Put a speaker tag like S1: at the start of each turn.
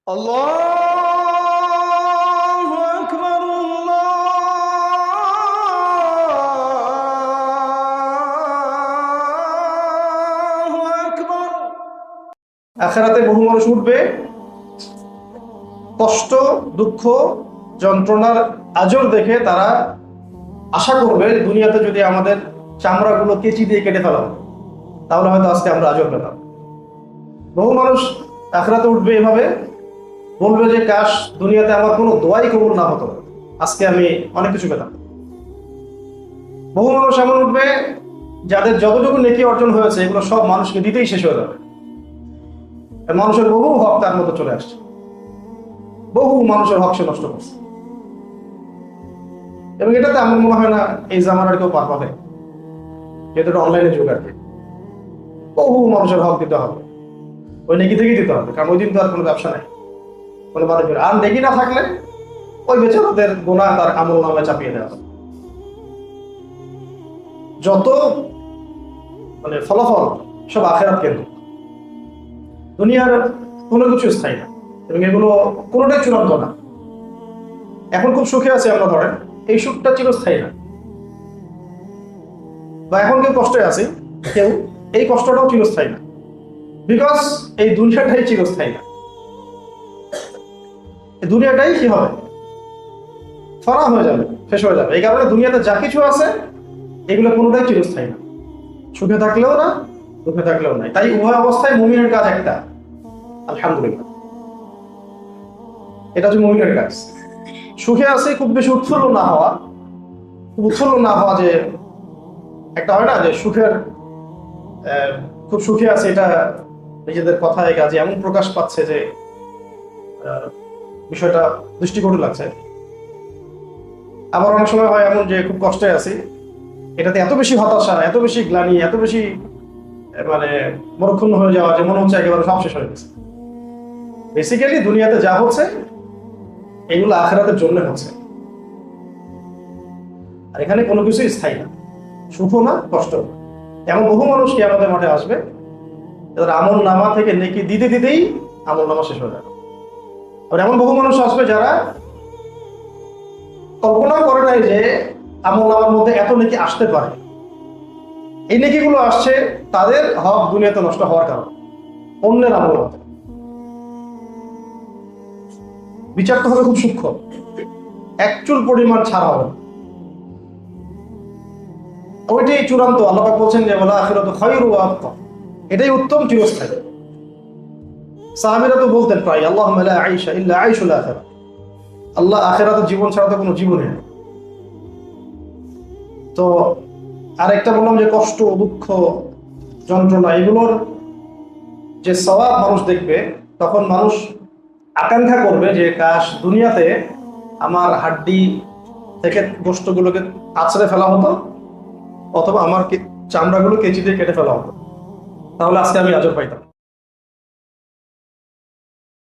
S1: আল্লাহু আকবার, আল্লাহু আকবার। আখিরাতে বহু মানুষ উঠবে, কষ্ট, দুঃখ, যন্ত্রণার আজর দেখে তারা আশা করবে দুনিয়াতে যদি আমাদের চামড়াগুলো কেচি দিয়ে কেটে ফেলা হতো তাহলে হয়তো আজকে আমরা আজর পেতাম। বহু মানুষ আখিরাতে উঠবে এভাবে, বলবে যে কাশ দুনিয়াতে আমার কোনো দোয়াই কবুল না হতো, আজকে আমি অনেক কিছু পেতাম। বহু মানুষ এমন উঠবে যাদের যতটুকু নেকি অর্জন হয়েছে এগুলো সব মানুষকে দিতেই শেষ হয়ে যাবে। মানুষের বহু হক তার মধ্যে চলে আসছে, বহু মানুষের হক সে নষ্ট করছে, এবং এটাতে আমার মনে হয় না এই জামানার কেউ পার পাবে, যেহেতু এটা অনলাইনে যুগ আর কি। বহু মানুষের হক দিতে হবে, ওই নেকি থেকেই দিতে হবে, কারণ ওই দিন তো আর কোনো ব্যবসা নেই, কোনো মানুষের আর নেকি না থাকলে ওই বেচারাদের গোনা তার আমল নামায় চাপিয়ে দেওয়া হবে। যত ফলাফল সব আখেরাত কেন্দ্রিক, দুনিয়ার কোনো কিছু স্থায়ী না, এবং এগুলো কোনোটাই চূড়ান্ত না। এখন খুব সুখে আছে আমরা, ধরেন এই সুখটা চিরস্থায়ী না, বা এখন কেউ কষ্টে আছে কেউ, এই কষ্টটাও চিরস্থায়ী না, বিকজ এই দুনিয়াটাই চিরস্থায়ী না। এই দুনিয়াটাই কি হবে, ফনা হয়ে যাবে, শেষ হয়ে যাবে। এই কারণে দুনিয়াতে যা কিছু আছে এগুলো কোনোটাই চিরস্থায়ী না, সুখে থাকলেও না, দুঃখে থাকলেও নাই। তাই উভয় অবস্থায় মুমিনের কাজ একটা, আলহামদুলিল্লাহ, এটা হচ্ছে মুমিনের কাজ। সুখে আছে খুব বেশি উৎফুল্ল না হওয়া, খুব উৎফুল্ল না হওয়া, যে একটা হয় না যে সুখের খুব সুখে আছে, এটা নিজেদের কথায় কাজে এমন প্রকাশ পাচ্ছে যে বিষয়টা দৃষ্টিকটু লাগছে। আবার অনেক সময় হয় এমন যে খুব কষ্টে আছি, এটাতে এত বেশি হতাশা, এত বেশি গ্লানি, এত বেশি মরক্ষুণ্ণ হয়ে যাওয়া যে মনে হচ্ছে একেবারে সব শেষ হয়ে গেছে। বেসিক্যালি দুনিয়াতে যা হচ্ছে এগুলো আখিরাতের জন্য হচ্ছে, আর এখানে কোনো কিছু স্থায়ী না, সুখ না কষ্ট না। এমন বহু মানুষ কি আমাদের মাঠে আসবে যাদের আমল নামা থেকে নেকি দিতে দিতেই আমল নামা শেষ হয়ে যাবে। আর এমন বহু মানুষ আসবে যারা কল্পনা করে নাই যে আমল নামার মধ্যে এত নেকি আসতে পারে। এই নেকিগুলো আসছে তাদের হক দুনিয়াতে নষ্ট হওয়ার কারণে, অন্যের আমল হতে। বিচারটা হবে খুব সূক্ষ্ম, এক চুল পরিমাণ ছাড় হবে না, ওইটাই চূড়ান্ত। আল্লাহ পাক বলছেন যে ওয়াল আখিরাতু খায়রু ওয়া আবকা, এটাই উত্তম, চিরস্থায়ী। সাহাবীরা তো বলতেন প্রায়, আল্লাহুম্মা লা আইশা ইল্লা আইশুল আখিরা, আল্লাহ আখিরাতের জীবন ছাড়া তো কোনো জীবনই নেই। তো আরেকটা বললাম যে কষ্ট, দুঃখ, যন্ত্রণা এগুলোর যে সওয়াব মানুষ দেখবে, তখন মানুষ আকাঙ্ক্ষা করবে যে কাশ দুনিয়াতে আমার হাড্ডি থেকে গোশতগুলোকে আছড়ে ফেলা হতো, অথবা আমার চামড়াগুলো কেচি দিয়ে কেটে ফেলা হতো, তাহলে আজকে আমি আজর পাইতাম।